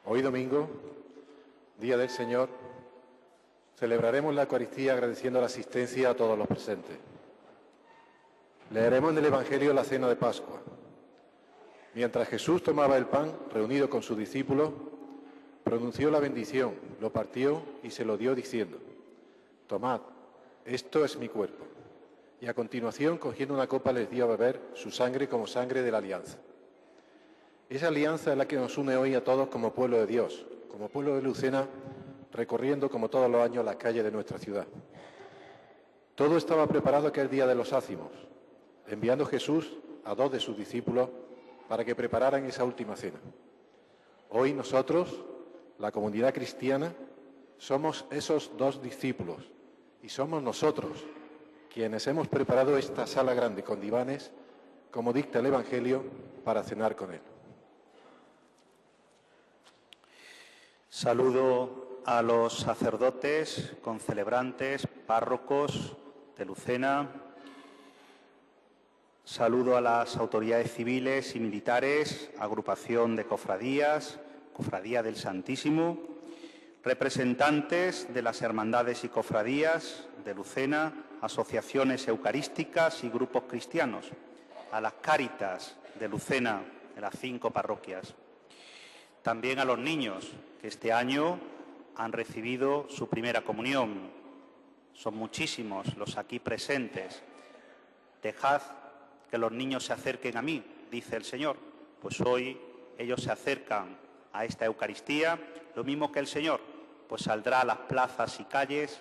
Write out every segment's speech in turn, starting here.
Hoy domingo, Día del Señor, celebraremos la Eucaristía agradeciendo la asistencia a todos los presentes. Leeremos en el Evangelio la cena de Pascua. Mientras Jesús tomaba el pan, reunido con sus discípulos, pronunció la bendición, lo partió y se lo dio diciendo: «Tomad, esto es mi cuerpo». Y a continuación, cogiendo una copa, les dio a beber su sangre como sangre de la alianza. Esa alianza es la que nos une hoy a todos como pueblo de Dios, como pueblo de Lucena, recorriendo como todos los años las calles de nuestra ciudad. Todo estaba preparado aquel día de los ácimos, enviando Jesús a 2 de sus discípulos para que prepararan esa última cena. Hoy nosotros, la comunidad cristiana, somos esos 2 discípulos y somos nosotros quienes hemos preparado esta sala grande con divanes, como dicta el Evangelio, para cenar con él. Saludo a los sacerdotes, concelebrantes, párrocos de Lucena. Saludo a las autoridades civiles y militares, agrupación de cofradías, Cofradía del Santísimo, representantes de las hermandades y cofradías de Lucena, asociaciones eucarísticas y grupos cristianos, a las Cáritas de Lucena, de las 5 parroquias. También a los niños que este año han recibido su primera comunión. Son muchísimos los aquí presentes. Dejad que los niños se acerquen a mí, dice el Señor. Pues hoy ellos se acercan a esta Eucaristía, lo mismo que el Señor, pues saldrá a las plazas y calles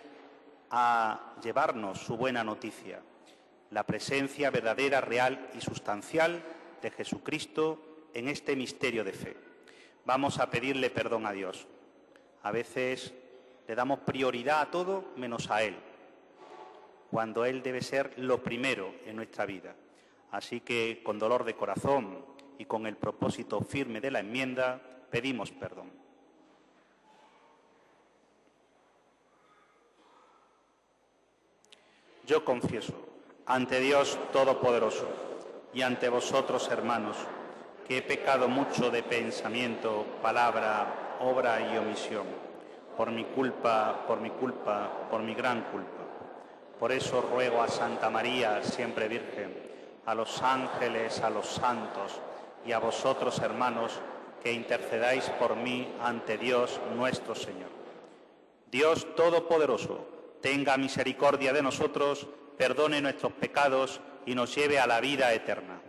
a llevarnos su buena noticia, la presencia verdadera, real y sustancial de Jesucristo en este misterio de fe. Vamos a pedirle perdón a Dios. A veces le damos prioridad a todo menos a Él, cuando Él debe ser lo primero en nuestra vida. Así que, con dolor de corazón y con el propósito firme de la enmienda, pedimos perdón. Yo confieso ante Dios Todopoderoso y ante vosotros, hermanos, que he pecado mucho de pensamiento, palabra, obra y omisión, por mi culpa, por mi gran culpa. Por eso ruego a Santa María, siempre Virgen, a los ángeles, a los santos y a vosotros, hermanos, que intercedáis por mí ante Dios nuestro Señor. Dios Todopoderoso, tenga misericordia de nosotros, perdone nuestros pecados y nos lleve a la vida eterna.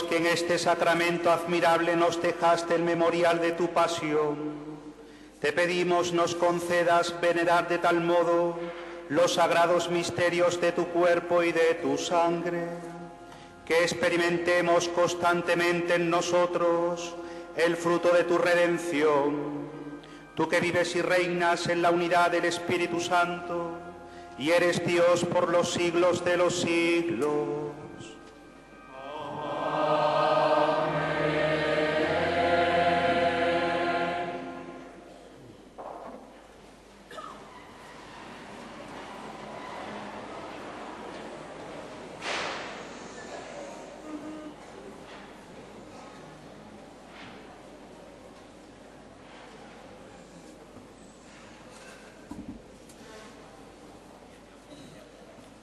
Dios, que en este sacramento admirable nos dejaste el memorial de tu pasión, te pedimos nos concedas venerar de tal modo los sagrados misterios de tu cuerpo y de tu sangre, que experimentemos constantemente en nosotros el fruto de tu redención. Tú que vives y reinas en la unidad del Espíritu Santo y eres Dios por los siglos de los siglos.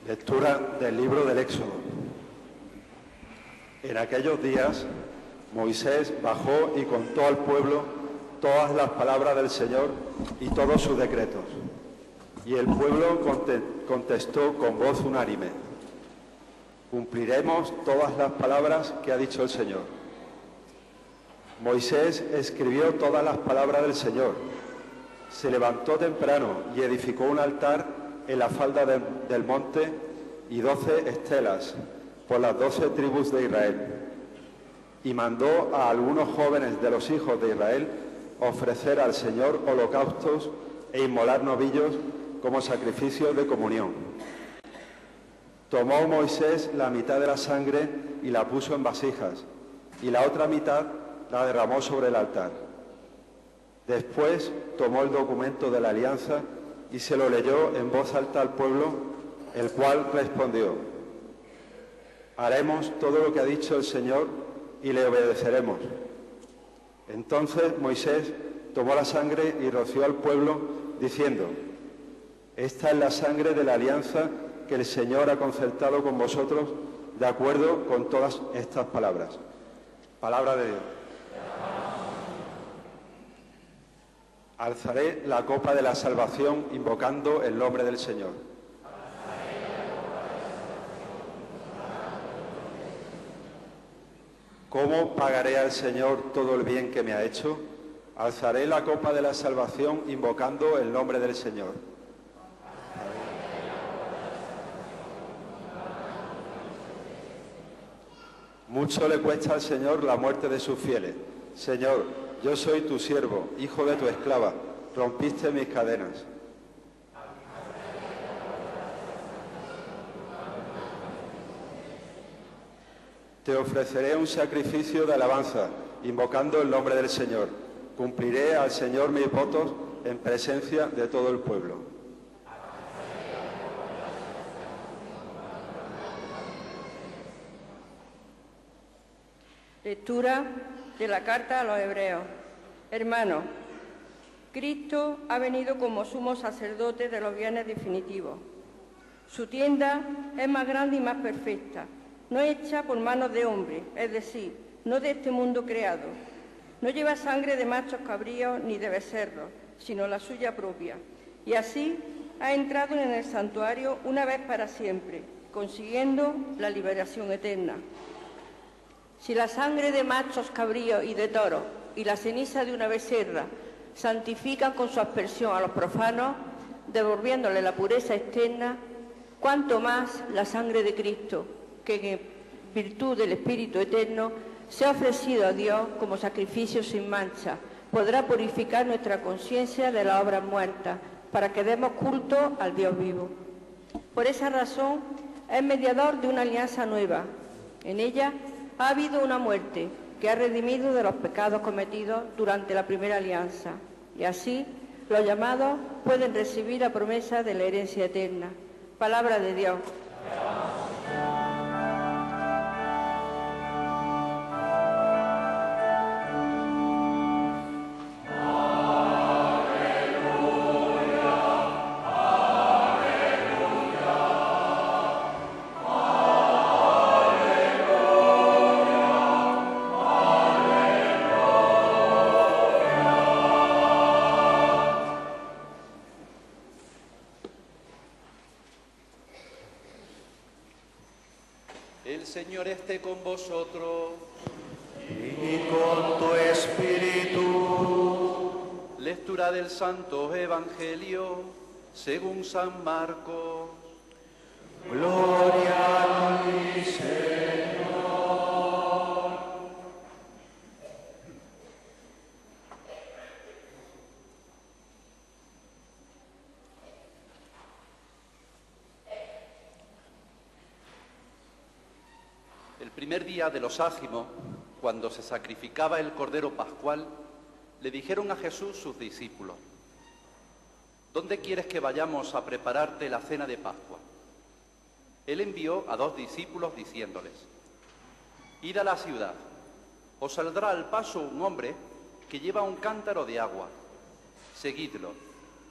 Lectura del libro del Éxodo. En aquellos días, Moisés bajó y contó al pueblo todas las palabras del Señor y todos sus decretos. Y el pueblo contestó con voz unánime: cumpliremos todas las palabras que ha dicho el Señor. Moisés escribió todas las palabras del Señor. Se levantó temprano y edificó un altar en la falda del monte y 12 estelas por las 12 tribus de Israel. Y mandó a algunos jóvenes de los hijos de Israel ofrecer al Señor holocaustos e inmolar novillos como sacrificio de comunión. Tomó Moisés la mitad de la sangre y la puso en vasijas, y la otra mitad la derramó sobre el altar. Después tomó el documento de la alianza y se lo leyó en voz alta al pueblo, el cual respondió: haremos todo lo que ha dicho el Señor y le obedeceremos. Entonces Moisés tomó la sangre y roció al pueblo, diciendo: esta es la sangre de la alianza que el Señor ha concertado con vosotros, de acuerdo con todas estas palabras. Palabra de Dios. Alzaré la copa de la salvación invocando el nombre del Señor. ¿Cómo pagaré al Señor todo el bien que me ha hecho? Alzaré la copa de la salvación invocando el nombre del Señor. Mucho le cuesta al Señor la muerte de sus fieles. Señor, yo soy tu siervo, hijo de tu esclava, rompiste mis cadenas. Te ofreceré un sacrificio de alabanza, invocando el nombre del Señor. Cumpliré al Señor mis votos en presencia de todo el pueblo. Lectura de la carta a los Hebreos. Hermanos, Cristo ha venido como sumo sacerdote de los bienes definitivos. Su tienda es más grande y más perfecta, no hecha por manos de hombre, es decir, no de este mundo creado. No lleva sangre de machos cabríos ni de becerros, sino la suya propia. Y así ha entrado en el santuario una vez para siempre, consiguiendo la liberación eterna. Si la sangre de machos cabríos y de toros y la ceniza de una becerra santifican con su aspersión a los profanos, devolviéndole la pureza externa, cuanto más la sangre de Cristo, que en virtud del Espíritu Eterno se ha ofrecido a Dios como sacrificio sin mancha, podrá purificar nuestra conciencia de las obras muertas, para que demos culto al Dios vivo. Por esa razón es mediador de una alianza nueva. En ella ha habido una muerte que ha redimido de los pecados cometidos durante la primera alianza, y así los llamados pueden recibir la promesa de la herencia eterna. Palabra de Dios. El Señor esté con vosotros. y con tu espíritu. Lectura del Santo Evangelio según San Marcos. Gloria a ti, Señor. El primer día de los ácimos, cuando se sacrificaba el Cordero Pascual, le dijeron a Jesús sus discípulos: ¿Dónde quieres que vayamos a prepararte la cena de Pascua? Él envió a 2 discípulos diciéndoles: Id a la ciudad, os saldrá al paso un hombre que lleva un cántaro de agua. Seguidlo,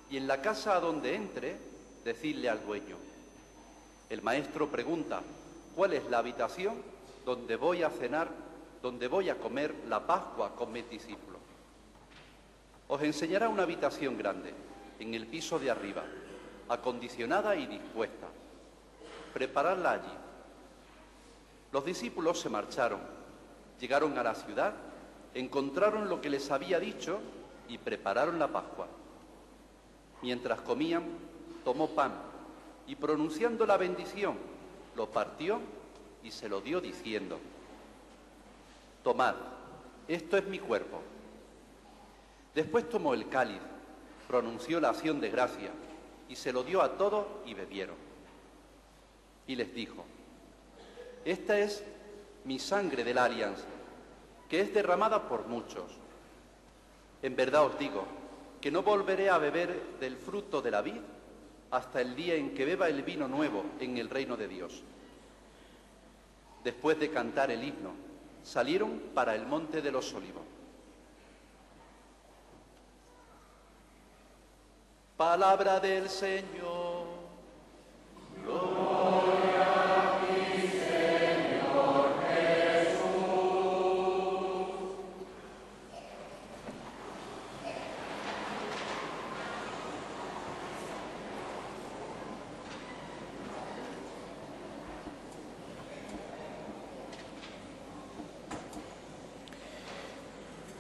y en la casa a donde entre, decidle al dueño: el maestro pregunta, ¿cuál es la habitación donde voy a cenar, donde voy a comer la Pascua con mis discípulos? Os enseñará una habitación grande, en el piso de arriba, acondicionada y dispuesta. Preparadla allí. Los discípulos se marcharon, llegaron a la ciudad, encontraron lo que les había dicho y prepararon la Pascua. Mientras comían, tomó pan y, pronunciando la bendición, lo partió y se lo dio diciendo: Tomad, esto es mi cuerpo. Después tomó el cáliz, pronunció la acción de gracia y se lo dio a todos y bebieron. Y les dijo: esta es mi sangre de la alianza, que es derramada por muchos. En verdad os digo que no volveré a beber del fruto de la vid hasta el día en que beba el vino nuevo en el reino de Dios. Después de cantar el himno, salieron para el monte de los Olivos. Palabra del Señor. Gloria a ti, Señor Jesús.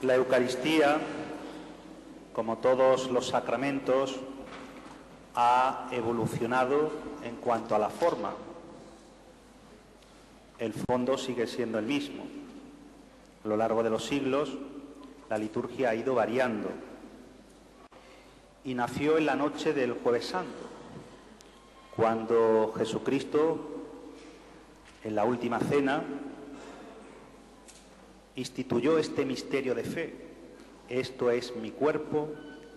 La Eucaristía, como todos los sacramentos, ha evolucionado en cuanto a la forma. El fondo sigue siendo el mismo. A lo largo de los siglos, la liturgia ha ido variando. Y nació en la noche del Jueves Santo, cuando Jesucristo, en la última cena, instituyó este misterio de fe. Esto es mi cuerpo,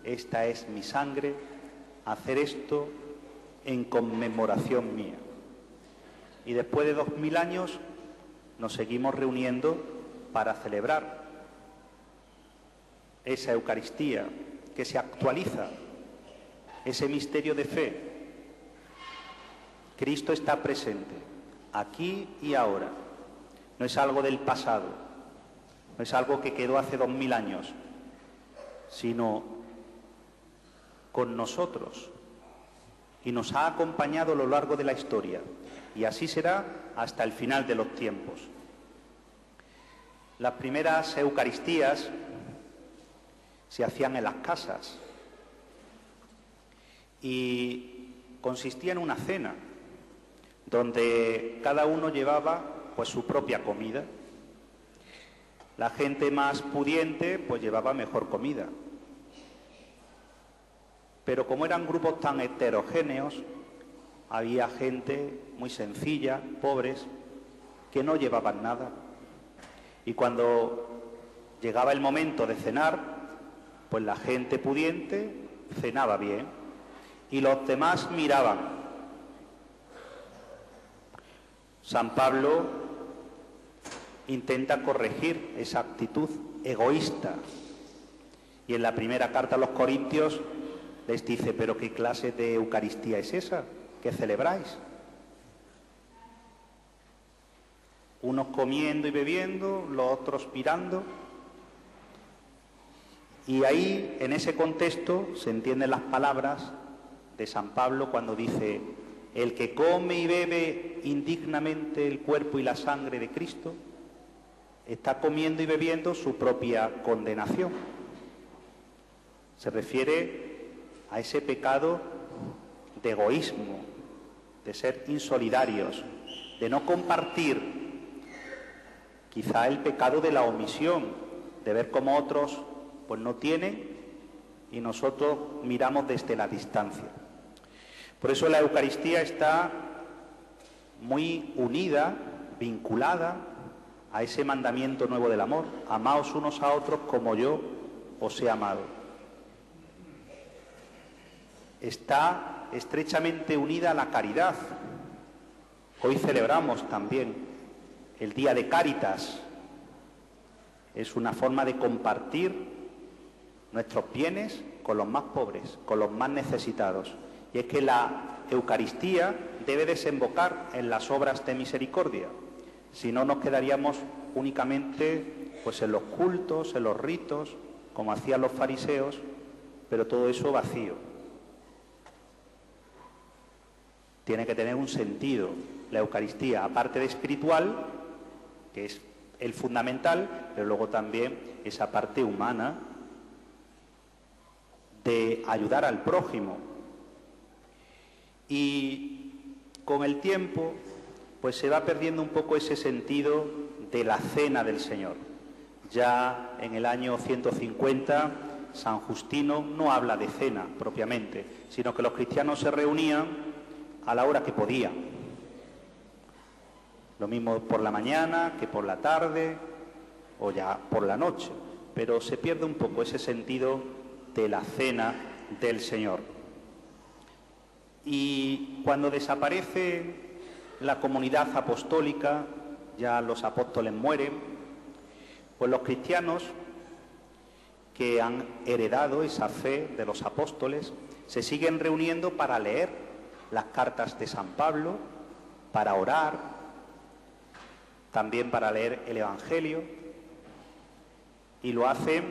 esta es mi sangre, hacer esto en conmemoración mía. Y después de 2000 años nos seguimos reuniendo para celebrar esa Eucaristía que se actualiza, ese misterio de fe. Cristo está presente, aquí y ahora. No es algo del pasado, no es algo que quedó hace 2000 años, sino con nosotros, y nos ha acompañado a lo largo de la historia, y así será hasta el final de los tiempos. Las primeras Eucaristías se hacían en las casas y consistía en una cena donde cada uno llevaba pues su propia comida. La gente más pudiente pues llevaba mejor comida. Pero como eran grupos tan heterogéneos, había gente muy sencilla, pobres, que no llevaban nada. Y cuando llegaba el momento de cenar, pues la gente pudiente cenaba bien y los demás miraban. San Pablo intenta corregir esa actitud egoísta y en la primera carta a los Corintios les dice: ¿pero qué clase de Eucaristía es esa que celebráis? Unos comiendo y bebiendo, los otros mirando. Y ahí, en ese contexto, se entienden las palabras de San Pablo cuando dice: el que come y bebe indignamente el cuerpo y la sangre de Cristo, está comiendo y bebiendo su propia condenación. Se refiere a ese pecado de egoísmo, de ser insolidarios, de no compartir, quizá el pecado de la omisión, de ver cómo otros pues no tienen y nosotros miramos desde la distancia. Por eso la Eucaristía está muy unida, vinculada a ese mandamiento nuevo del amor: amaos unos a otros como yo os he amado. Está estrechamente unida a la caridad. Hoy celebramos también el Día de Cáritas. Es una forma de compartir nuestros bienes con los más pobres, con los más necesitados. Y es que la Eucaristía debe desembocar en las obras de misericordia. Si no, nos quedaríamos únicamente pues en los cultos, en los ritos, como hacían los fariseos, pero todo eso vacío. Tiene que tener un sentido la Eucaristía, aparte de espiritual, que es el fundamental, pero luego también esa parte humana de ayudar al prójimo. Y con el tiempo pues se va perdiendo un poco ese sentido de la cena del Señor. Ya en el año 150 San Justino no habla de cena propiamente, sino que los cristianos se reunían a la hora que podían. Lo mismo por la mañana que por la tarde o ya por la noche, pero se pierde un poco ese sentido de la cena del Señor. Y cuando desaparece la comunidad apostólica, ya los apóstoles mueren, pues los cristianos que han heredado esa fe de los apóstoles se siguen reuniendo para leer las cartas de San Pablo, para orar, también para leer el Evangelio, y lo hacen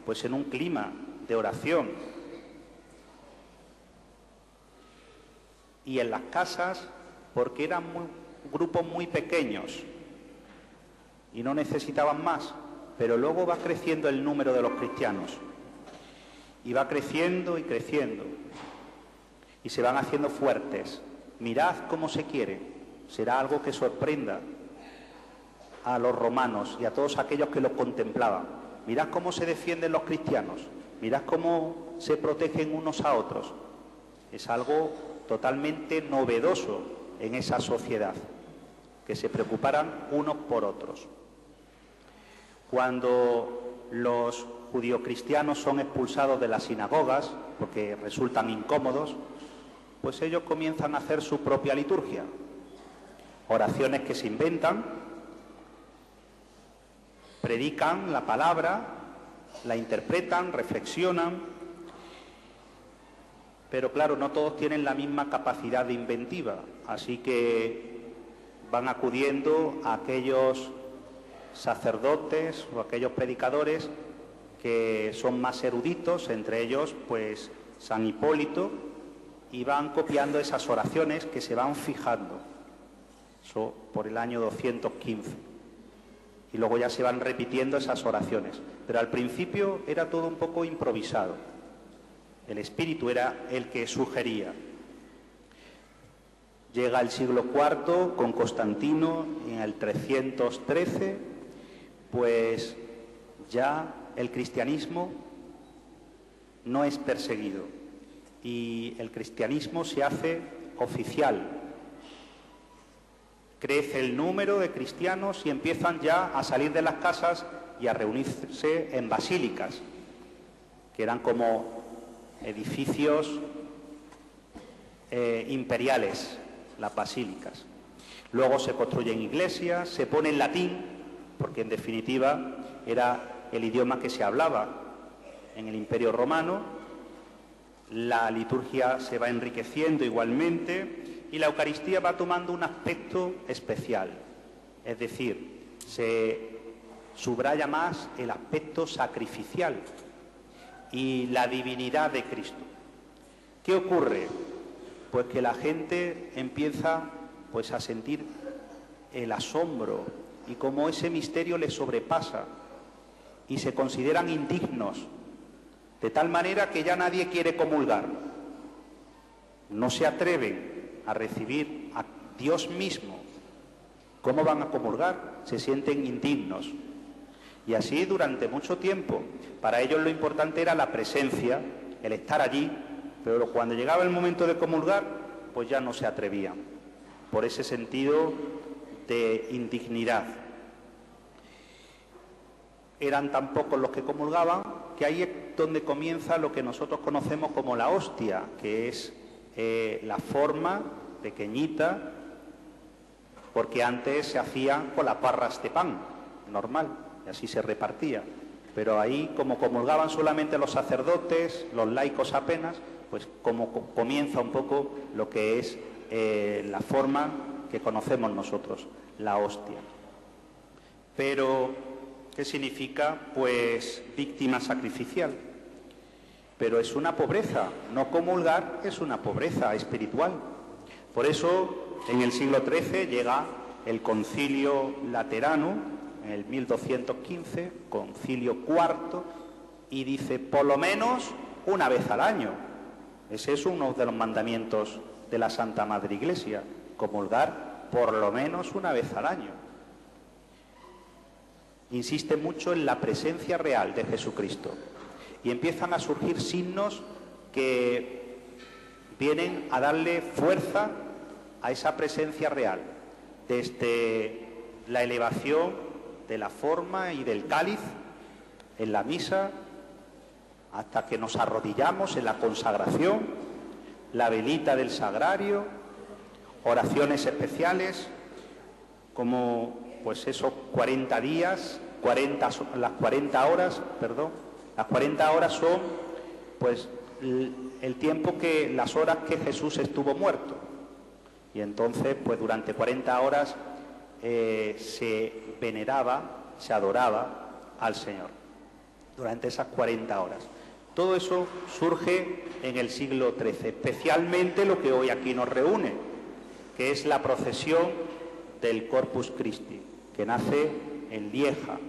pues en un clima de oración. Y en las casas, porque eran grupos muy pequeños y no necesitaban más, pero luego va creciendo el número de los cristianos y va creciendo y creciendo y se van haciendo fuertes. Mirad cómo se quiere. Será algo que sorprenda a los romanos y a todos aquellos que lo contemplaban. Mirad cómo se defienden los cristianos, mirad cómo se protegen unos a otros. Es algo totalmente novedoso en esa sociedad, que se preocuparan unos por otros. Cuando los judio-cristianos son expulsados de las sinagogas, porque resultan incómodos, pues ellos comienzan a hacer su propia liturgia. Oraciones que se inventan, predican la palabra, la interpretan, reflexionan, pero claro, no todos tienen la misma capacidad de inventiva, así que van acudiendo a aquellos sacerdotes o aquellos predicadores que son más eruditos, entre ellos pues San Hipólito, y van copiando esas oraciones que se van fijando. Eso por el año 215. Y luego ya se van repitiendo esas oraciones. Pero al principio era todo un poco improvisado. El espíritu era el que sugería. Llega el siglo IV con Constantino y en el 313, pues ya el cristianismo no es perseguido y el cristianismo se hace oficial. Crece el número de cristianos y empiezan ya a salir de las casas y a reunirse en basílicas, que eran como edificios imperiales, las basílicas. Luego se construyen iglesias, se pone en latín, porque en definitiva era el idioma que se hablaba en el Imperio Romano. La liturgia se va enriqueciendo igualmente y la Eucaristía va tomando un aspecto especial, es decir, se subraya más el aspecto sacrificial y la divinidad de Cristo. ¿Qué ocurre? Pues que la gente empieza pues a sentir el asombro y cómo ese misterio les sobrepasa y se consideran indignos, de tal manera que ya nadie quiere comulgar. No se atreven a recibir a Dios mismo. ¿Cómo van a comulgar? Se sienten indignos. Y así durante mucho tiempo. Para ellos lo importante era la presencia, el estar allí, pero cuando llegaba el momento de comulgar, pues ya no se atrevían, por ese sentido de indignidad. Eran tan pocos los que comulgaban que ahí es donde comienza lo que nosotros conocemos como la hostia, que es la forma pequeñita, porque antes se hacían con las barras de pan, normal, y así se repartía. Pero ahí, como comulgaban solamente los sacerdotes, los laicos apenas, pues como comienza un poco lo que es la forma que conocemos nosotros, la hostia. Pero, ¿qué significa? Pues víctima sacrificial. Pero es una pobreza, no comulgar es una pobreza espiritual. Por eso, en el siglo XIII llega el Concilio Laterano, en el 1215, Concilio IV, y dice, por lo menos una vez al año. Ese es uno de los mandamientos de la Santa Madre Iglesia, comulgar por lo menos una vez al año. Insiste mucho en la presencia real de Jesucristo y empiezan a surgir signos que vienen a darle fuerza a esa presencia real, desde la elevación de la forma y del cáliz en la misa, hasta que nos arrodillamos en la consagración, la velita del sagrario, oraciones especiales, como pues esos 40 días, las 40 horas son pues el tiempo las horas que Jesús estuvo muerto. Y entonces pues durante 40 horas se veneraba, se adoraba al Señor, durante esas 40 horas. Todo eso surge en el siglo XIII, especialmente lo que hoy aquí nos reúne, que es la procesión del Corpus Christi, que nace en Lieja,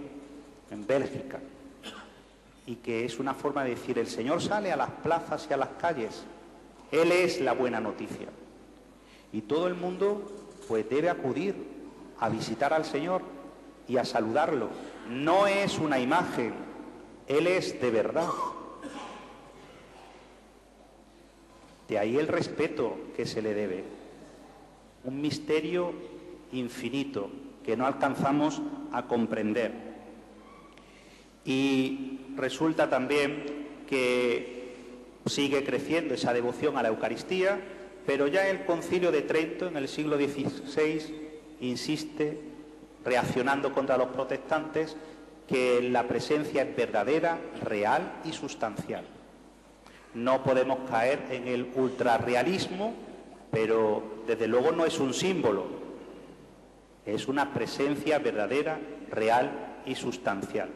en Bélgica, y que es una forma de decir, el Señor sale a las plazas y a las calles, Él es la buena noticia. Y todo el mundo pues debe acudir a visitar al Señor y a saludarlo. No es una imagen, Él es de verdad. De ahí el respeto que se le debe. Un misterio infinito que no alcanzamos a comprender. Y resulta también que sigue creciendo esa devoción a la Eucaristía, pero ya el Concilio de Trento, en el siglo XVI, insiste, reaccionando contra los protestantes, que la presencia es verdadera, real y sustancial. No podemos caer en el ultrarrealismo, pero desde luego no es un símbolo, es una presencia verdadera, real y sustancial.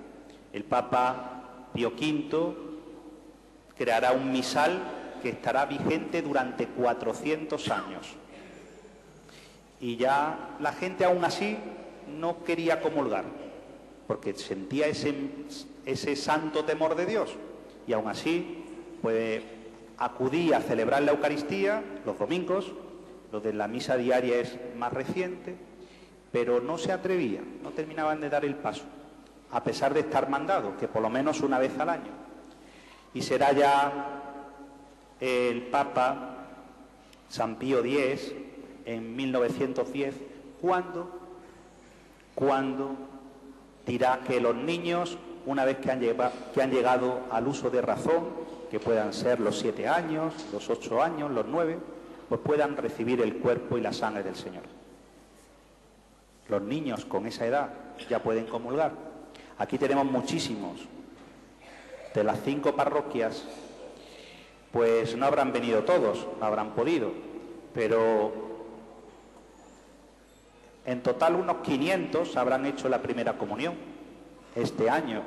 El Papa Pío V creará un misal que estará vigente durante 400 años. Y ya la gente aún así no quería comulgar, porque sentía ese santo temor de Dios, y aún así pues acudía a celebrar la Eucaristía los domingos. Lo de la misa diaria es más reciente, pero no se atrevían, no terminaban de dar el paso, a pesar de estar mandado, que por lo menos una vez al año. Y será ya el Papa San Pío X, en 1910, cuando dirá que los niños, una vez que han llegado al uso de razón, que puedan ser los 7 años, los 8 años, los 9, pues puedan recibir el cuerpo y la sangre del Señor. Los niños con esa edad ya pueden comulgar. Aquí tenemos muchísimos. De las 5 parroquias, pues no habrán venido todos, no habrán podido, pero en total unos 500 habrán hecho la primera comunión este año.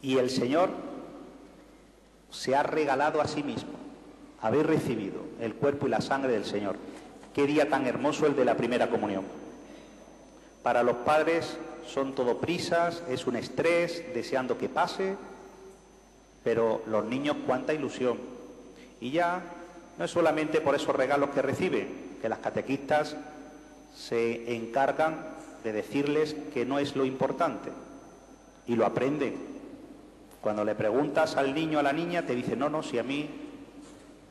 Y el Señor se ha regalado a sí mismo. Habéis recibido el cuerpo y la sangre del Señor. Qué día tan hermoso el de la primera comunión. Para los padres son todo prisas, es un estrés, deseando que pase, pero los niños cuánta ilusión. Y ya no es solamente por esos regalos que reciben, que las catequistas se encargan de decirles que no es lo importante, y lo aprenden. Cuando le preguntas al niño o a la niña, te dice, no, si a mí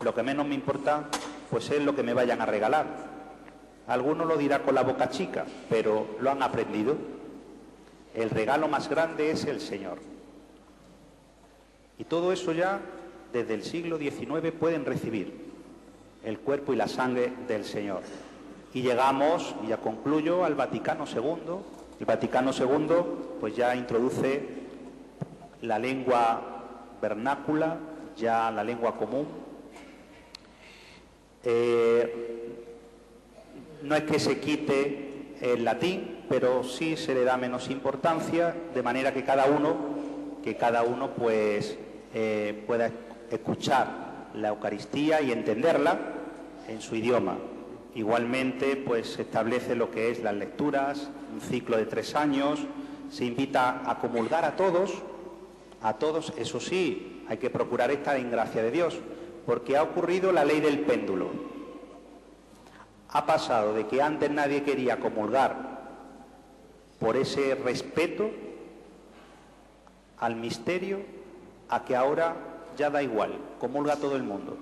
lo que menos me importa, pues es lo que me vayan a regalar. Alguno lo dirá con la boca chica, pero lo han aprendido. El regalo más grande es el Señor. Y todo eso ya, desde el siglo XIX, pueden recibir el cuerpo y la sangre del Señor. Y llegamos, y ya concluyo, al Vaticano II. El Vaticano II pues ya introduce la lengua vernácula, ya la lengua común. No es que se quite el latín, pero sí se le da menos importancia, de manera que cada uno pues pueda escuchar la Eucaristía y entenderla en su idioma. Igualmente, pues se establece lo que es las lecturas, un ciclo de 3 años, se invita a comulgar a todos, eso sí, hay que procurar estar en gracia de Dios, porque ha ocurrido la ley del péndulo. Ha pasado de que antes nadie quería comulgar por ese respeto al misterio, a que ahora ya da igual, comulga todo el mundo.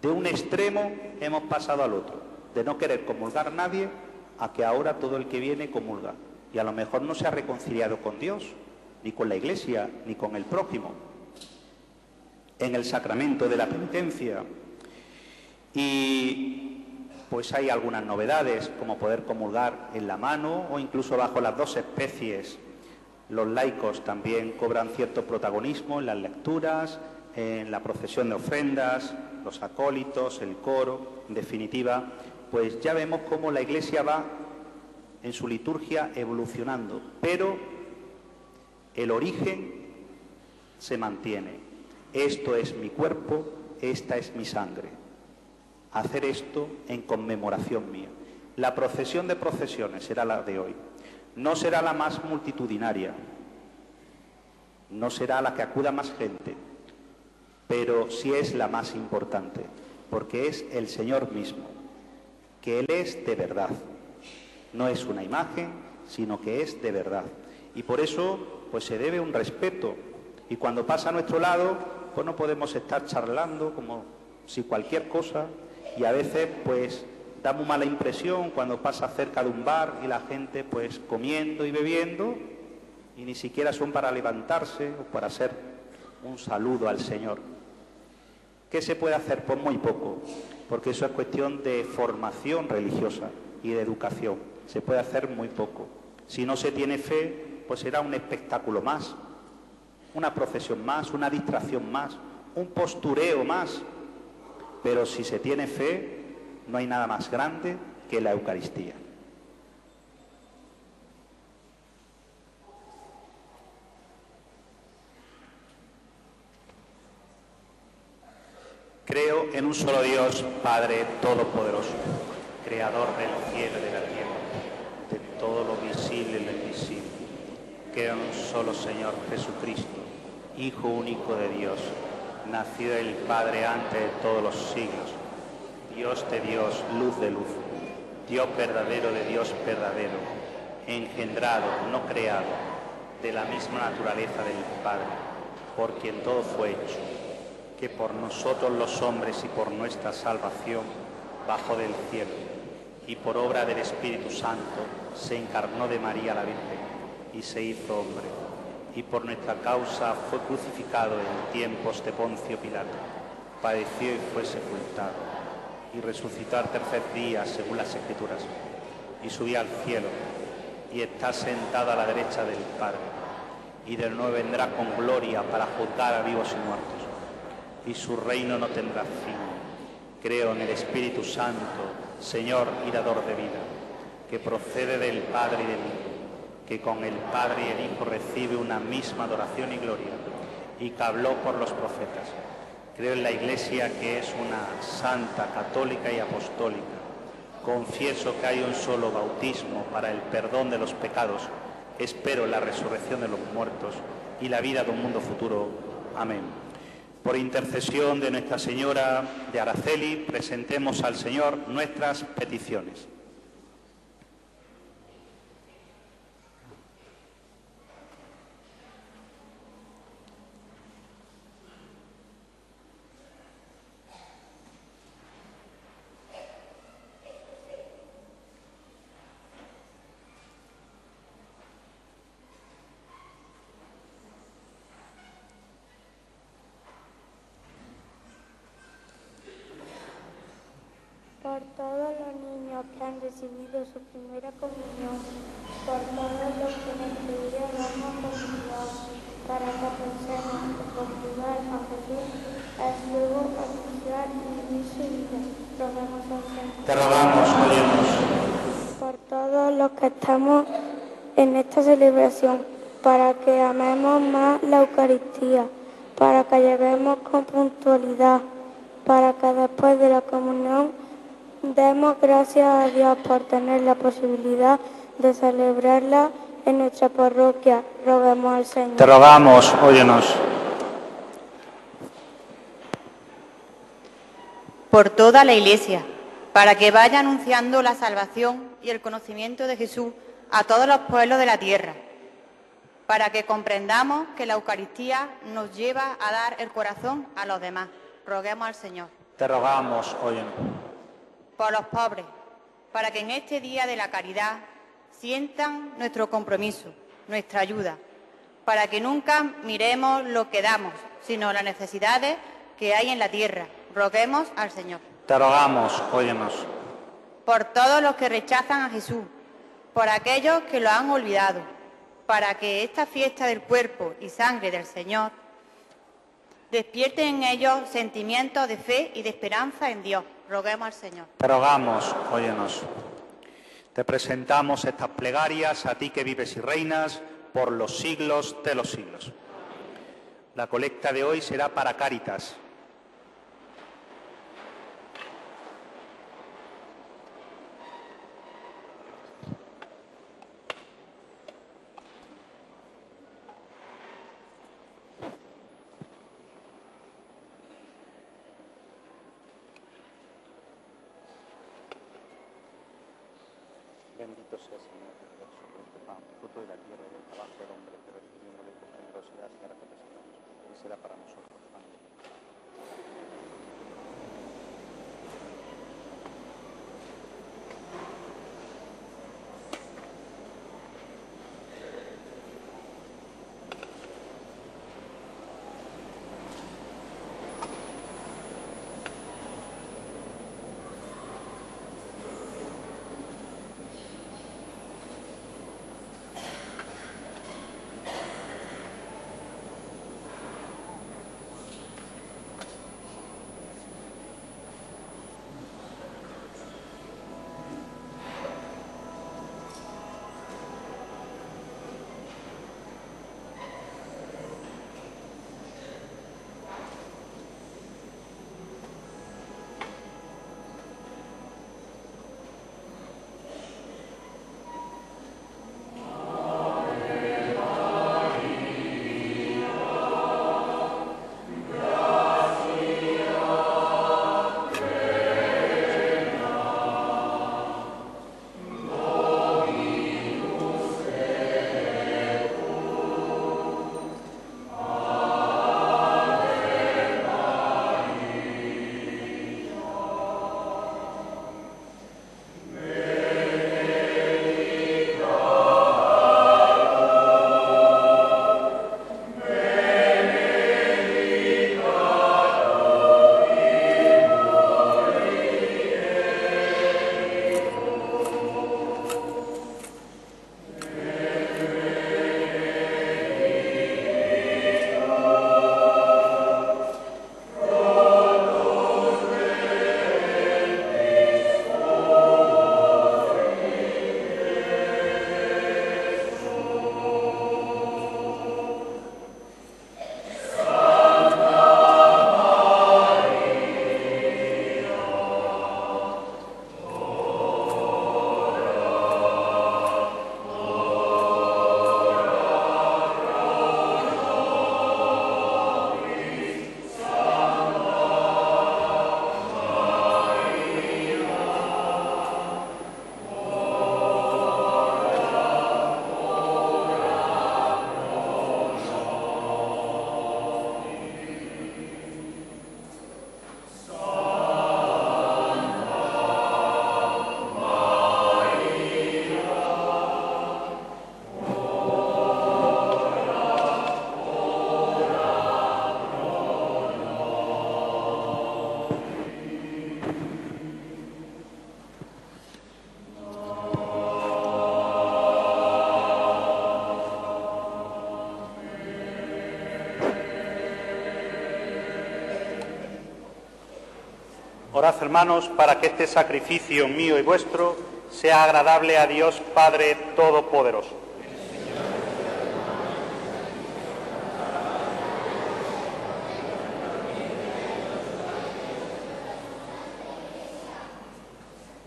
De un extremo hemos pasado al otro, de no querer comulgar a nadie, a que ahora todo el que viene comulga. Y a lo mejor no se ha reconciliado con Dios, ni con la Iglesia, ni con el prójimo, en el sacramento de la penitencia. Y pues hay algunas novedades, como poder comulgar en la mano o incluso bajo las 2 especies. Los laicos también cobran cierto protagonismo en las lecturas, en la procesión de ofrendas, los acólitos, el coro. En definitiva, pues ya vemos cómo la Iglesia va en su liturgia evolucionando, pero el origen se mantiene. Esto es mi cuerpo, esta es mi sangre. Hacer esto en conmemoración mía. La procesión de procesiones será la de hoy. No será la más multitudinaria, no será la que acuda más gente, pero sí es la más importante, porque es el Señor mismo, que Él es de verdad. No es una imagen, sino que es de verdad. Y por eso, pues se debe un respeto. Y cuando pasa a nuestro lado, pues no podemos estar charlando como si cualquier cosa, y a veces, pues, da muy mala impresión cuando pasa cerca de un bar y la gente pues comiendo y bebiendo y ni siquiera son para levantarse o para hacer un saludo al Señor. ¿Qué se puede hacer? Pues muy poco, porque eso es cuestión de formación religiosa y de educación. Se puede hacer muy poco. Si no se tiene fe, pues será un espectáculo más, una procesión más, una distracción más, un postureo más. Pero si se tiene fe, no hay nada más grande que la Eucaristía. Creo en un solo Dios, Padre Todopoderoso, Creador del cielo y de la tierra, de todo lo visible y lo invisible. Creo en un solo Señor Jesucristo, Hijo único de Dios, nacido del Padre antes de todos los siglos, Dios de Dios, luz de luz, Dios verdadero de Dios verdadero, engendrado, no creado, de la misma naturaleza del Padre, por quien todo fue hecho, que por nosotros los hombres y por nuestra salvación bajó del cielo, y por obra del Espíritu Santo se encarnó de María la Virgen, y se hizo hombre, y por nuestra causa fue crucificado en tiempos de Poncio Pilato, padeció y fue sepultado, y resucitó al tercer día, según las Escrituras, y subió al cielo, y está sentado a la derecha del Padre, y de nuevo vendrá con gloria para juzgar a vivos y muertos, y su reino no tendrá fin. Creo en el Espíritu Santo, Señor y dador de vida, que procede del Padre y del Hijo, que con el Padre y el Hijo recibe una misma adoración y gloria, y que habló por los profetas. Creo en la Iglesia, que es una santa, católica y apostólica. Confieso que hay un solo bautismo para el perdón de los pecados. Espero la resurrección de los muertos y la vida de un mundo futuro. Amén. Por intercesión de Nuestra Señora de Araceli, presentemos al Señor nuestras peticiones. Por todos los niños que han recibido su primera comunión, por todos los que en este día vamos a comulgar, para que pensemos que comulgar a Jesús es luego anunciar y vivir su vida. Rogamos al Señor. Te rogamos, óyenos. Por todos los que estamos en esta celebración, para que amemos más la Eucaristía, para que lleguemos con puntualidad, para que después de la comunión demos gracias a Dios por tener la posibilidad de celebrarla en nuestra parroquia. Roguemos al Señor. Te rogamos, óyenos. Por toda la Iglesia, para que vaya anunciando la salvación y el conocimiento de Jesús a todos los pueblos de la tierra, para que comprendamos que la Eucaristía nos lleva a dar el corazón a los demás. Roguemos al Señor. Te rogamos, óyenos. Por los pobres, para que en este día de la caridad sientan nuestro compromiso, nuestra ayuda, para que nunca miremos lo que damos, sino las necesidades que hay en la tierra. Roguemos al Señor. Te rogamos, óyenos. Por todos los que rechazan a Jesús, por aquellos que lo han olvidado, para que esta fiesta del cuerpo y sangre del Señor despierte en ellos sentimientos de fe y de esperanza en Dios. Roguemos al Señor. Te rogamos, óyenos. Te presentamos estas plegarias a ti que vives y reinas por los siglos de los siglos. La colecta de hoy será para Cáritas. Bendito sea el Señor, que nos da su pan, fruto de la tierra y del trabajo del hombre, que recibiéndole con generosidad será que presentamos y será para nosotros. Amén. Orad, hermanos, para que este sacrificio mío y vuestro sea agradable a Dios Padre Todopoderoso.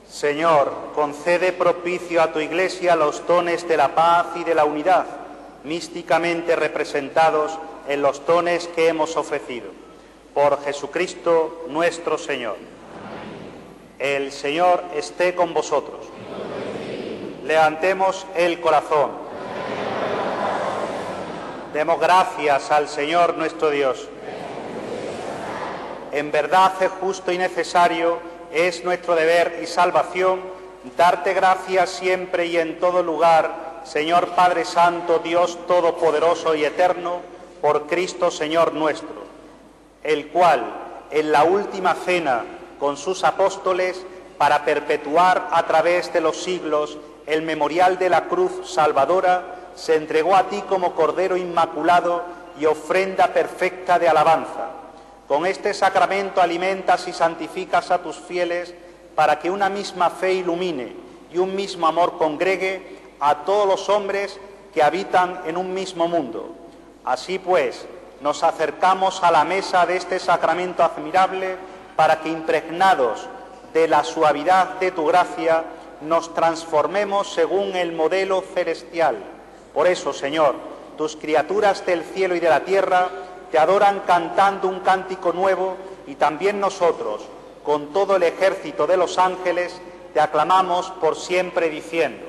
Señor, concede propicio a tu Iglesia los dones de la paz y de la unidad, místicamente representados en los dones que hemos ofrecido. Por Jesucristo nuestro Señor. El Señor esté con vosotros. Levantemos el corazón. Demos gracias al Señor nuestro Dios. En verdad es justo y necesario, es nuestro deber y salvación, darte gracias siempre y en todo lugar, Señor Padre Santo, Dios Todopoderoso y Eterno, por Cristo Señor nuestro, el cual, en la última cena con sus apóstoles, para perpetuar a través de los siglos el memorial de la cruz salvadora, se entregó a ti como Cordero Inmaculado y ofrenda perfecta de alabanza. Con este sacramento alimentas y santificas a tus fieles para que una misma fe ilumine y un mismo amor congregue a todos los hombres que habitan en un mismo mundo. Así pues, nos acercamos a la mesa de este sacramento admirable para que, impregnados de la suavidad de tu gracia, nos transformemos según el modelo celestial. Por eso, Señor, tus criaturas del cielo y de la tierra te adoran cantando un cántico nuevo, y también nosotros, con todo el ejército de los ángeles, te aclamamos por siempre diciendo: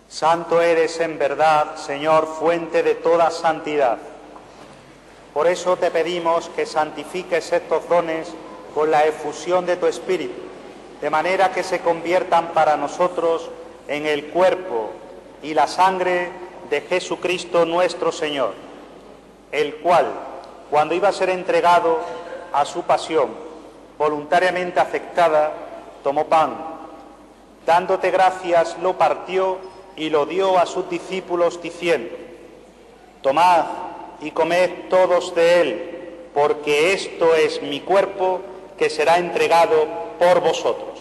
Santo eres en verdad, Señor, fuente de toda santidad. Por eso te pedimos que santifiques estos dones con la efusión de tu Espíritu, de manera que se conviertan para nosotros en el cuerpo y la sangre de Jesucristo nuestro Señor, el cual, cuando iba a ser entregado a su pasión, voluntariamente aceptada, tomó pan, dándote gracias, lo partió y lo dio a sus discípulos diciendo: tomad y comed todos de él, porque esto es mi cuerpo que será entregado por vosotros.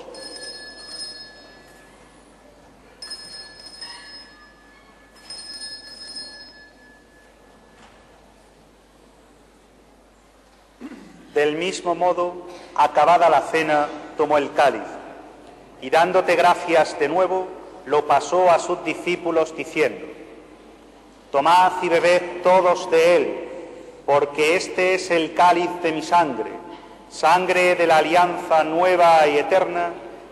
Del mismo modo, acabada la cena, tomó el cáliz y, dándote gracias de nuevo, lo pasó a sus discípulos diciendo: tomad y bebed todos de él, porque este es el cáliz de mi sangre, sangre de la alianza nueva y eterna,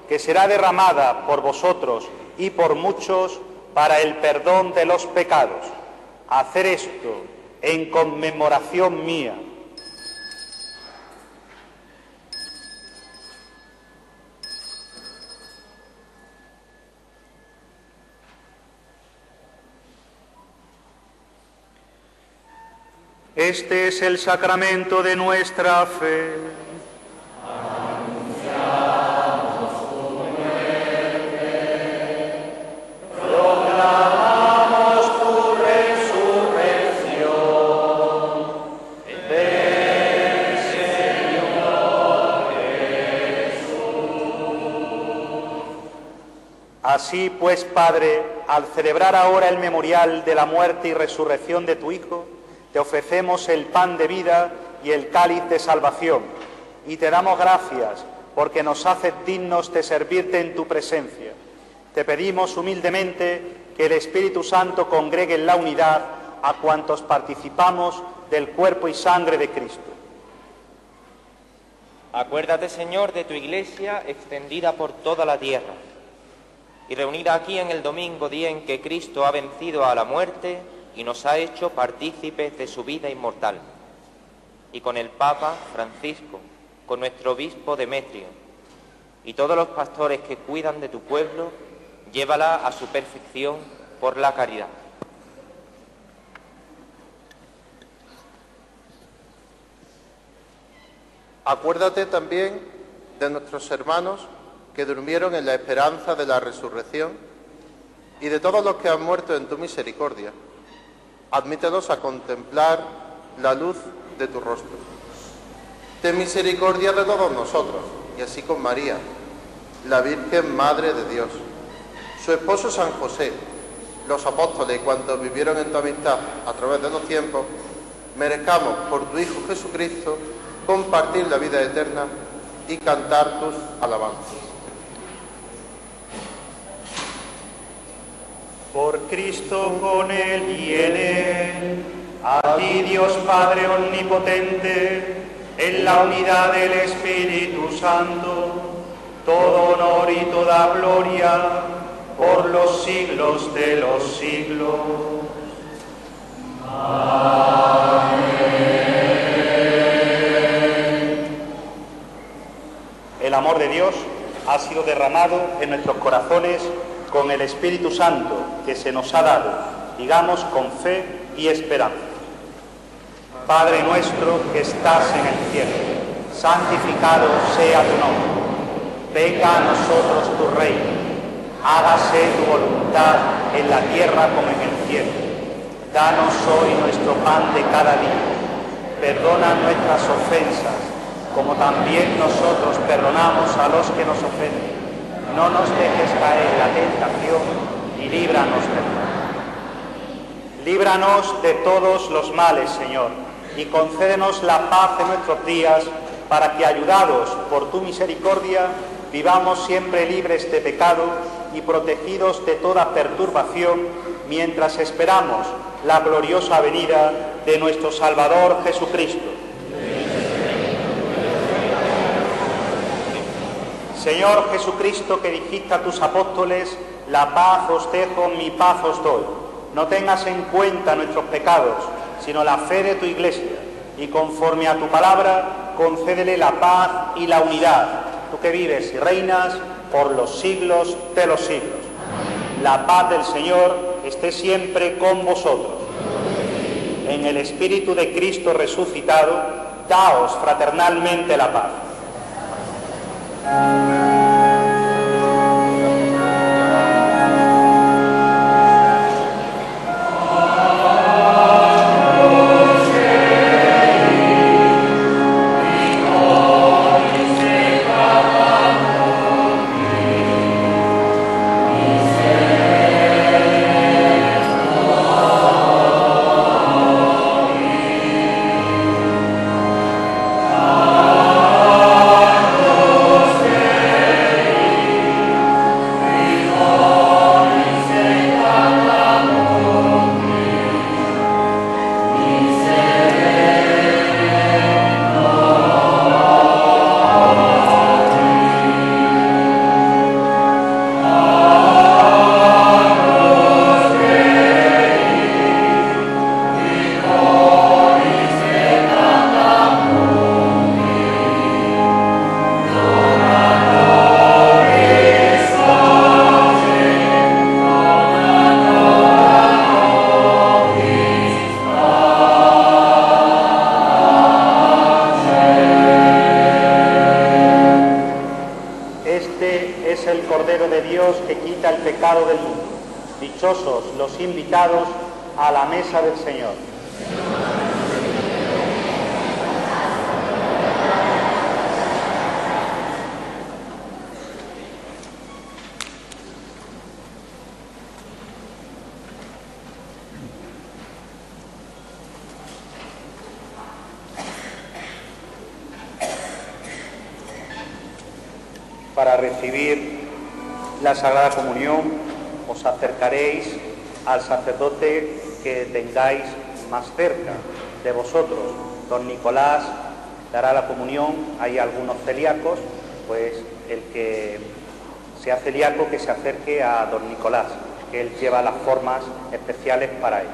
que será derramada por vosotros y por muchos para el perdón de los pecados. Hacer esto en conmemoración mía. Este es el sacramento de nuestra fe. Proclamamos tu resurrección. Ven, Señor Jesús. Así pues, Padre, al celebrar ahora el memorial de la muerte y resurrección de tu Hijo, te ofrecemos el pan de vida y el cáliz de salvación, y te damos gracias porque nos haces dignos de servirte en tu presencia. Te pedimos humildemente que el Espíritu Santo congregue en la unidad a cuantos participamos del cuerpo y sangre de Cristo. Acuérdate, Señor, de tu Iglesia extendida por toda la tierra y reunida aquí en el domingo, día en que Cristo ha vencido a la muerte y nos ha hecho partícipes de su vida inmortal. Y con el Papa Francisco, con nuestro obispo Demetrio y todos los pastores que cuidan de tu pueblo, llévala a su perfección por la caridad. Acuérdate también de nuestros hermanos que durmieron en la esperanza de la resurrección y de todos los que han muerto en tu misericordia. Admítelos a contemplar la luz de tu rostro. Ten misericordia de todos nosotros, y así con María, la Virgen Madre de Dios, su esposo San José, los apóstoles y cuantos vivieron en tu amistad a través de los tiempos, merezcamos por tu Hijo Jesucristo compartir la vida eterna y cantar tus alabanzas. Por Cristo, con Él y en Él, a ti Dios Padre Omnipotente, en la unidad del Espíritu Santo, todo honor y toda gloria por los siglos de los siglos. Amén. El amor de Dios ha sido derramado en nuestros corazones con el Espíritu Santo que se nos ha dado, digamos con fe y esperanza. Padre nuestro que estás en el cielo, santificado sea tu nombre. Venga a nosotros tu reino, hágase tu voluntad en la tierra como en el cielo. Danos hoy nuestro pan de cada día. Perdona nuestras ofensas, como también nosotros perdonamos a los que nos ofenden. No nos dejes caer en la tentación y líbranos del mal. Líbranos de todos los males, Señor, y concédenos la paz en nuestros días, para que, ayudados por tu misericordia, vivamos siempre libres de pecado y protegidos de toda perturbación, mientras esperamos la gloriosa venida de nuestro Salvador Jesucristo. Señor Jesucristo, que dijiste a tus apóstoles, la paz os dejo, mi paz os doy. No tengas en cuenta nuestros pecados, sino la fe de tu Iglesia, y conforme a tu palabra, concédele la paz y la unidad, tú que vives y reinas por los siglos de los siglos. La paz del Señor esté siempre con vosotros. En el Espíritu de Cristo resucitado, daos fraternalmente la paz. Amen. Dichosos los invitados a la mesa del Señor. Para recibir la Sagrada Comunión os acercaréis al sacerdote que tengáis más cerca de vosotros. Don Nicolás dará la comunión. Hay algunos celíacos, pues el que sea celíaco que se acerque a don Nicolás, que él lleva las formas especiales para él.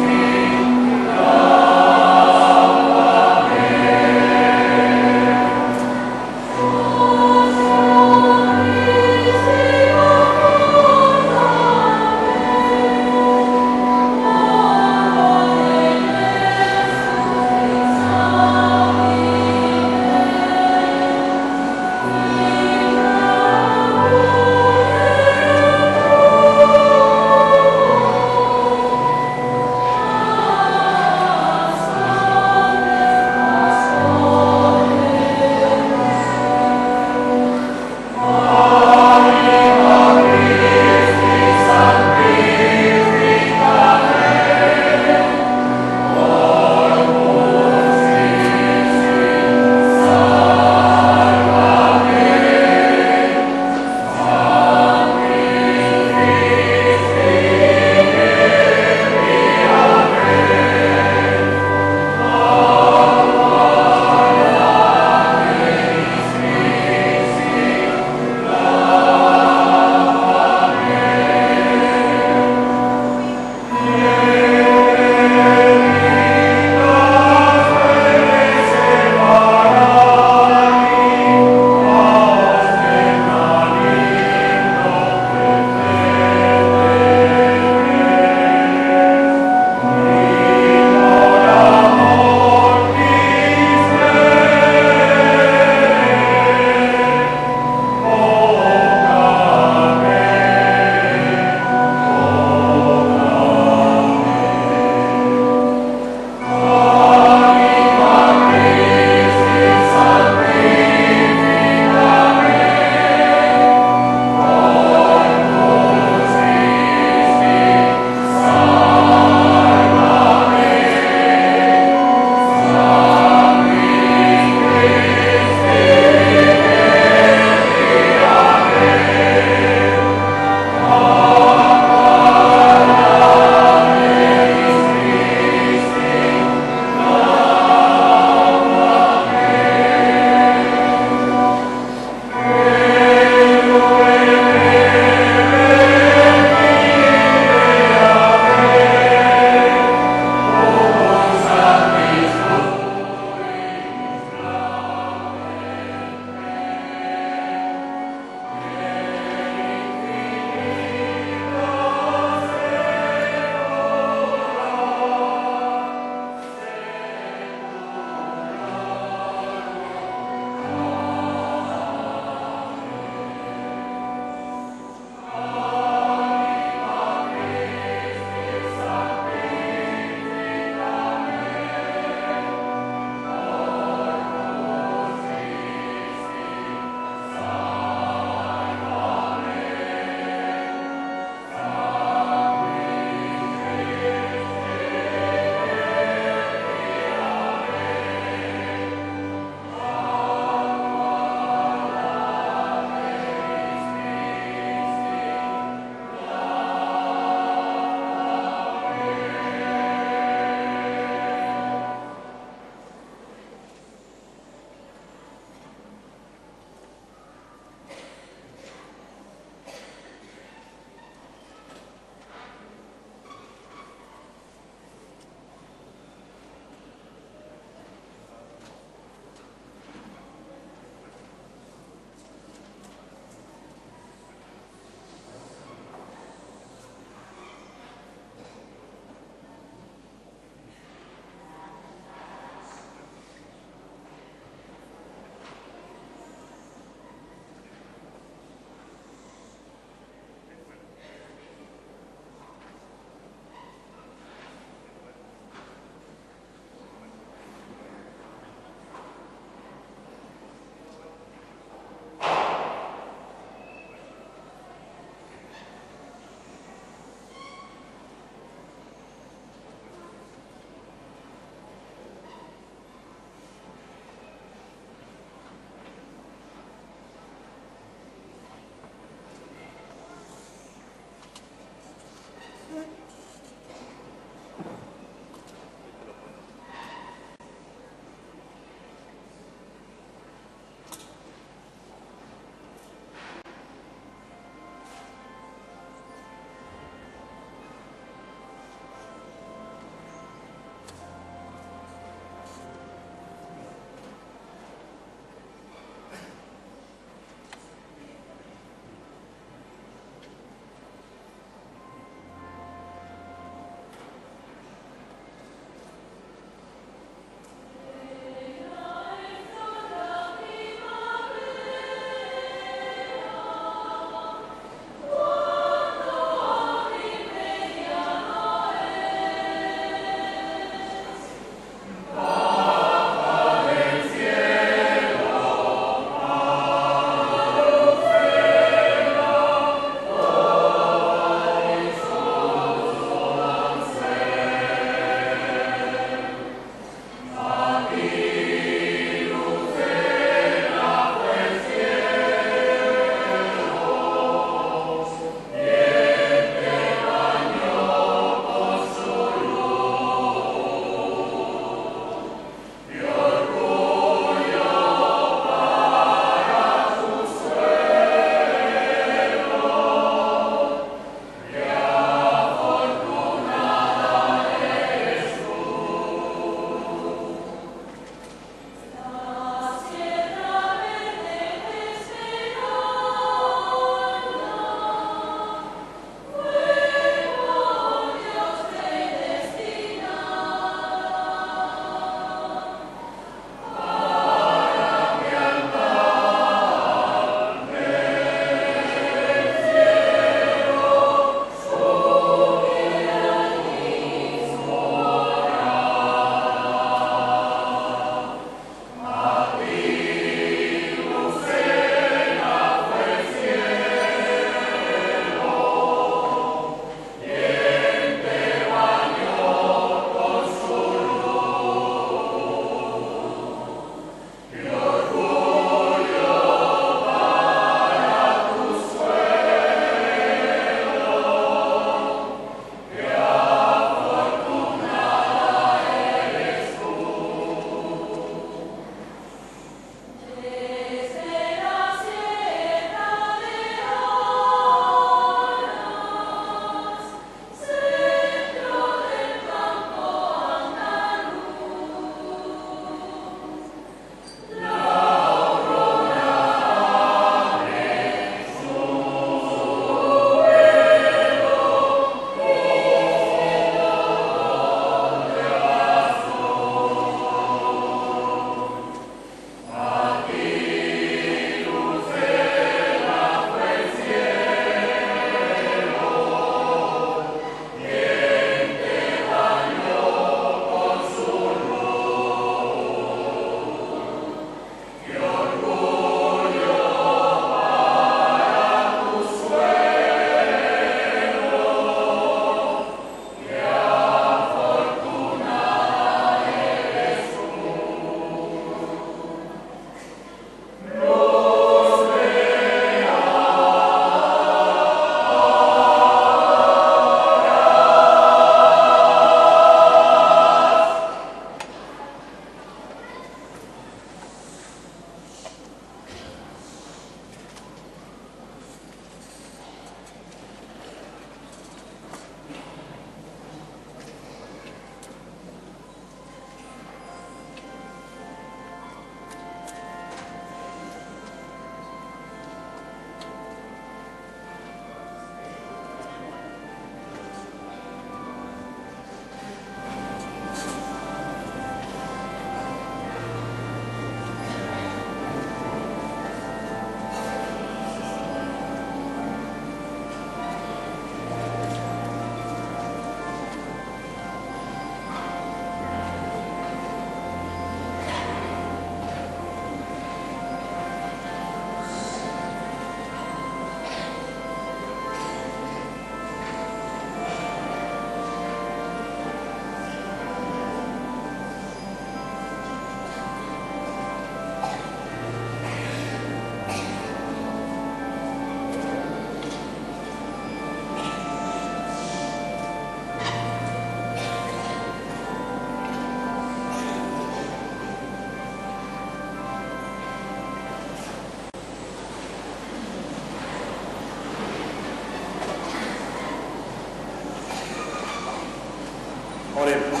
Oremos.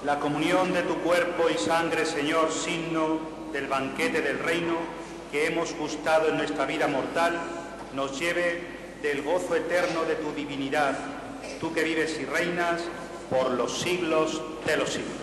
La comunión de tu cuerpo y sangre, Señor, signo del banquete del reino que hemos gustado en nuestra vida mortal, nos lleve del gozo eterno de tu divinidad, tú que vives y reinas por los siglos de los siglos.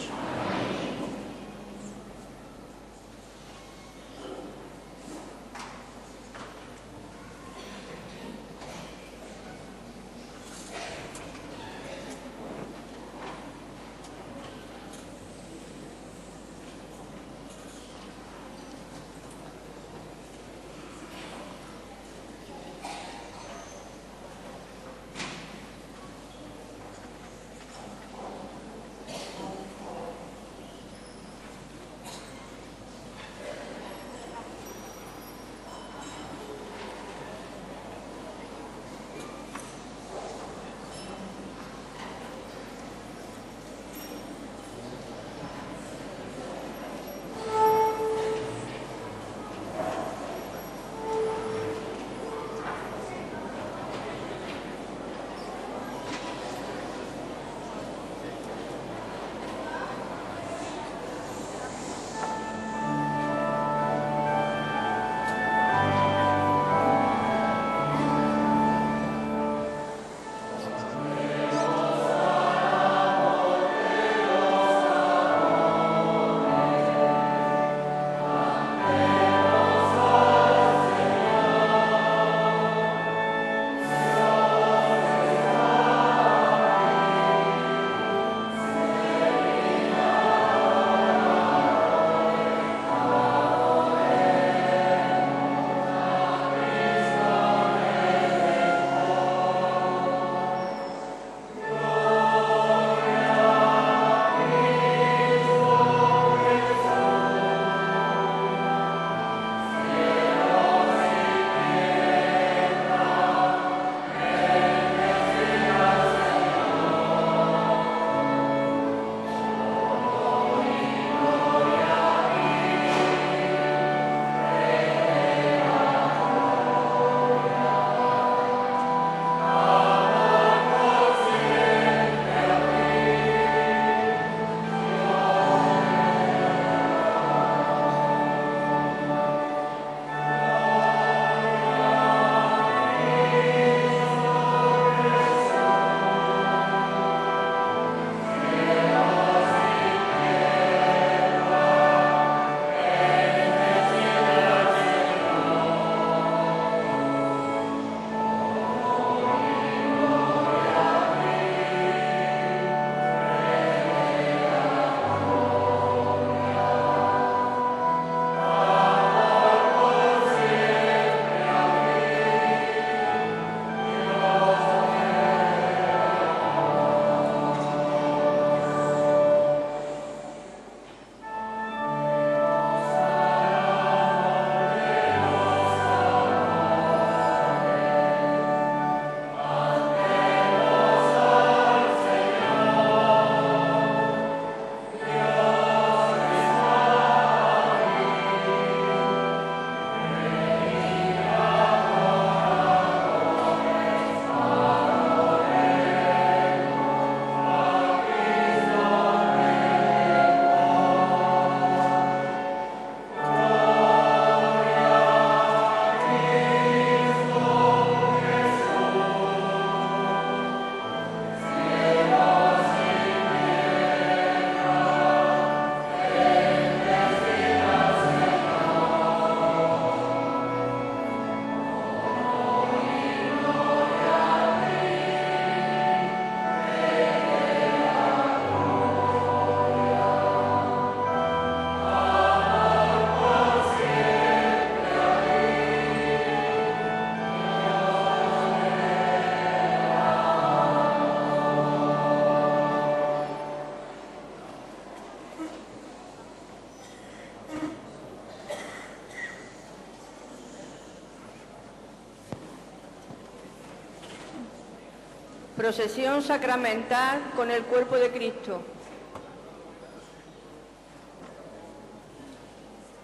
Procesión sacramental con el cuerpo de Cristo.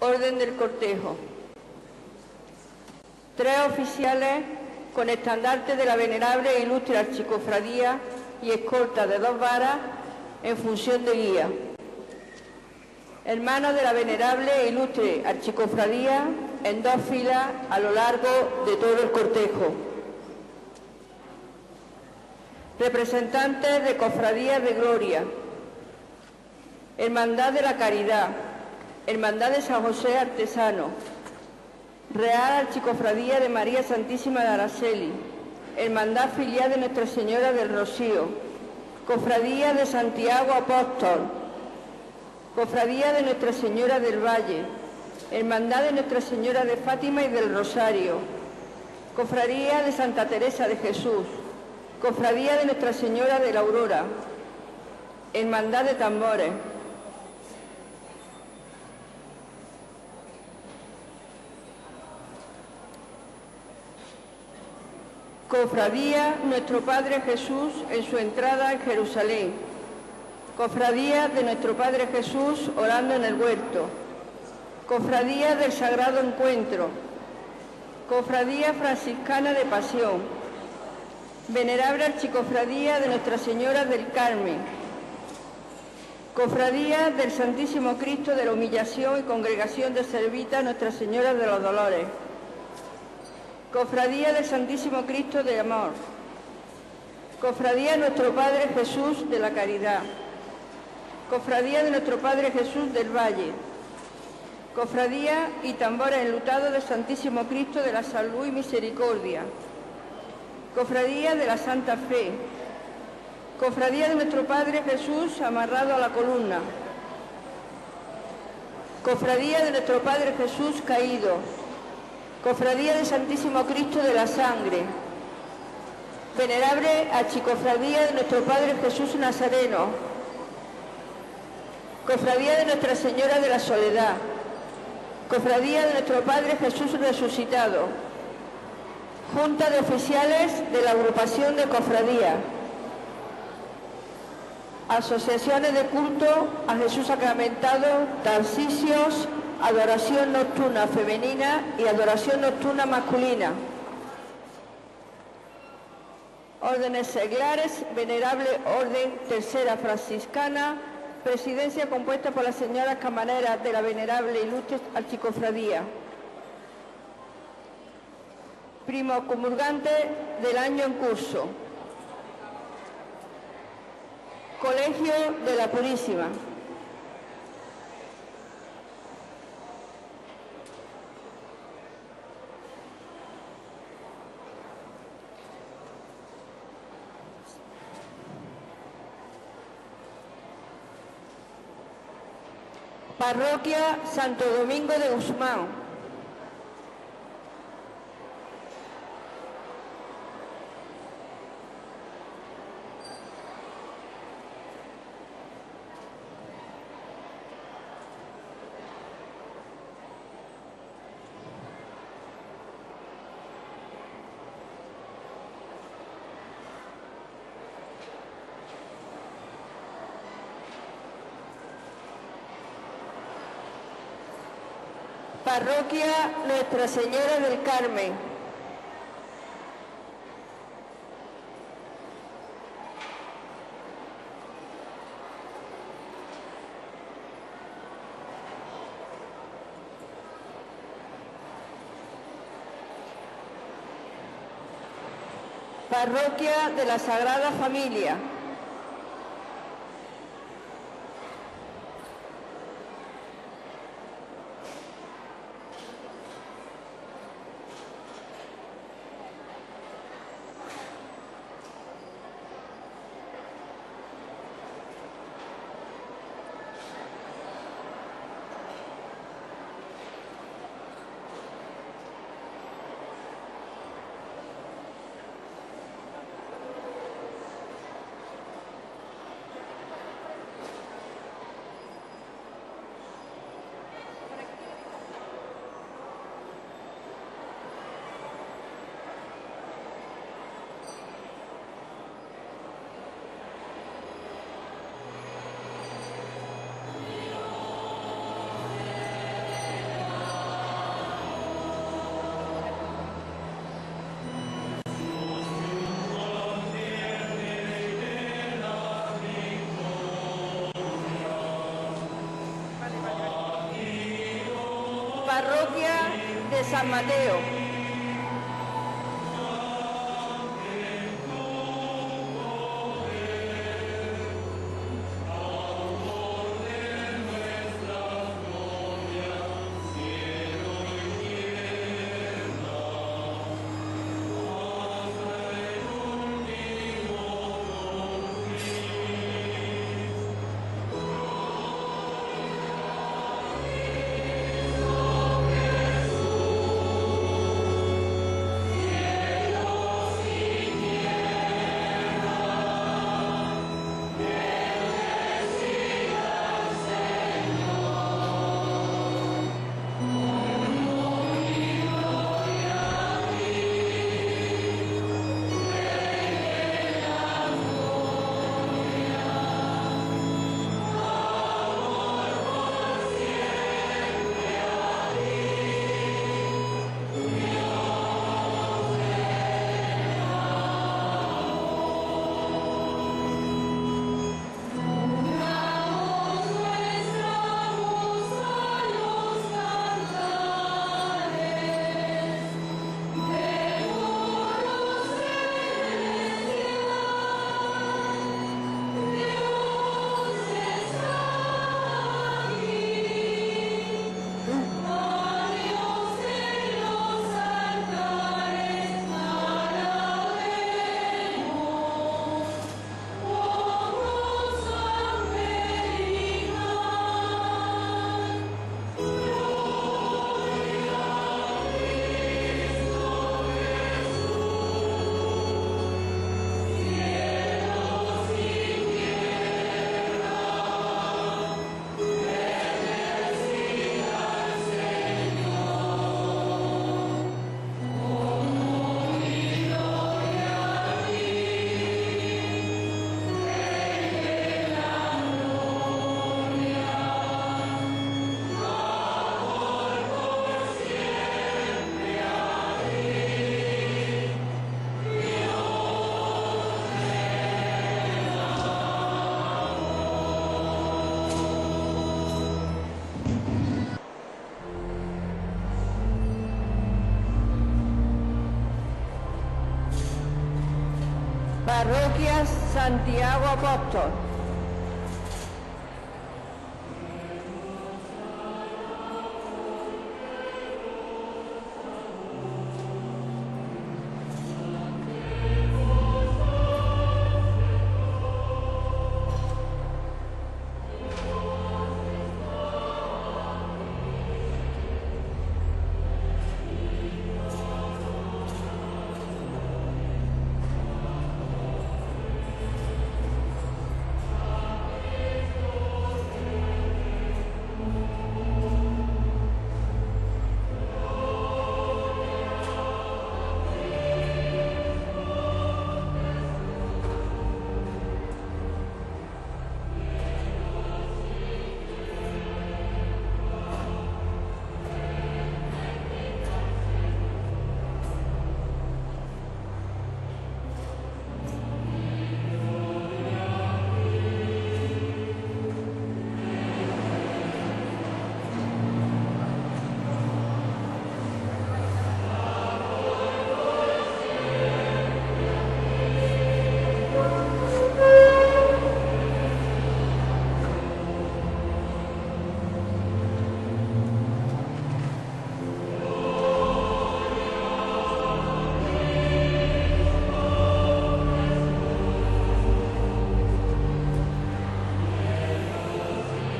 Orden del cortejo. 3 oficiales con estandarte de la venerable e ilustre archicofradía y escolta de 2 varas en función de guía. Hermanos de la venerable e ilustre archicofradía, en 2 filas a lo largo de todo el cortejo. Representantes de cofradías de gloria, Hermandad de la Caridad, Hermandad de San José Artesano, Real Archicofradía de María Santísima de Araceli, Hermandad Filial de Nuestra Señora del Rocío, Cofradía de Santiago Apóstol, Cofradía de Nuestra Señora del Valle, Hermandad de Nuestra Señora de Fátima y del Rosario, Cofradía de Santa Teresa de Jesús, Cofradía de Nuestra Señora de la Aurora, Hermandad de Tambores, Cofradía Nuestro Padre Jesús en su entrada en Jerusalén, Cofradía de Nuestro Padre Jesús orando en el huerto, Cofradía del Sagrado Encuentro, Cofradía Franciscana de Pasión, Venerable Archicofradía de Nuestra Señora del Carmen, Cofradía del Santísimo Cristo de la Humillación y Congregación de Servitas Nuestra Señora de los Dolores, Cofradía del Santísimo Cristo de Amor, Cofradía de Nuestro Padre Jesús de la Caridad, Cofradía de Nuestro Padre Jesús del Valle, Cofradía y Tambores Enlutados del Santísimo Cristo de la Salud y Misericordia, Cofradía de la Santa Fe, Cofradía de Nuestro Padre Jesús amarrado a la columna, Cofradía de Nuestro Padre Jesús caído, Cofradía del Santísimo Cristo de la Sangre, Venerable Archicofradía de Nuestro Padre Jesús Nazareno, Cofradía de Nuestra Señora de la Soledad, Cofradía de Nuestro Padre Jesús Resucitado, Junta de Oficiales de la Agrupación de Cofradía, Asociaciones de Culto a Jesús Sacramentado, Tarsicios, Adoración Nocturna Femenina y Adoración Nocturna Masculina. Órdenes seglares, Venerable Orden Tercera Franciscana, Presidencia compuesta por las señoras camareras de la Venerable Ilustre Archicofradía. Primo comulgante del año en curso. Colegio de la Purísima. Parroquia Santo Domingo de Guzmán. Parroquia Nuestra Señora del Carmen. Parroquia de la Sagrada Familia. San Mateo. Parroquia Santiago Apóstol.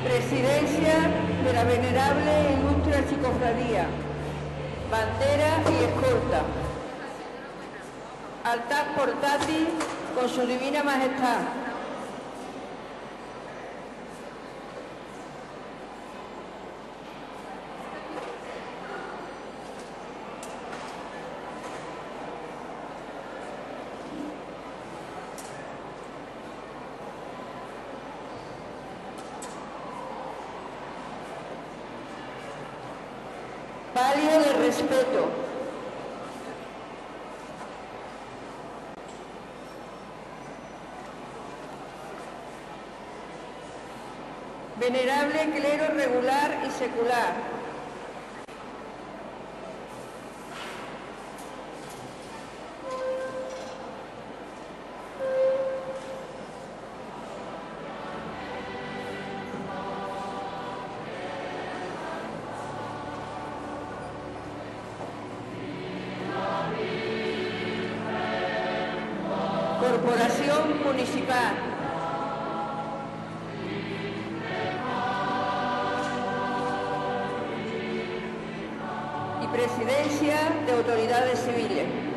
Presidencia de la Venerable e Ilustre Archicofradía, bandera y escolta, altar portátil con su Divina Majestad, palio de respeto. Venerable clero regular y secular. Corporación Municipal. Y Presidencia de Autoridades Civiles.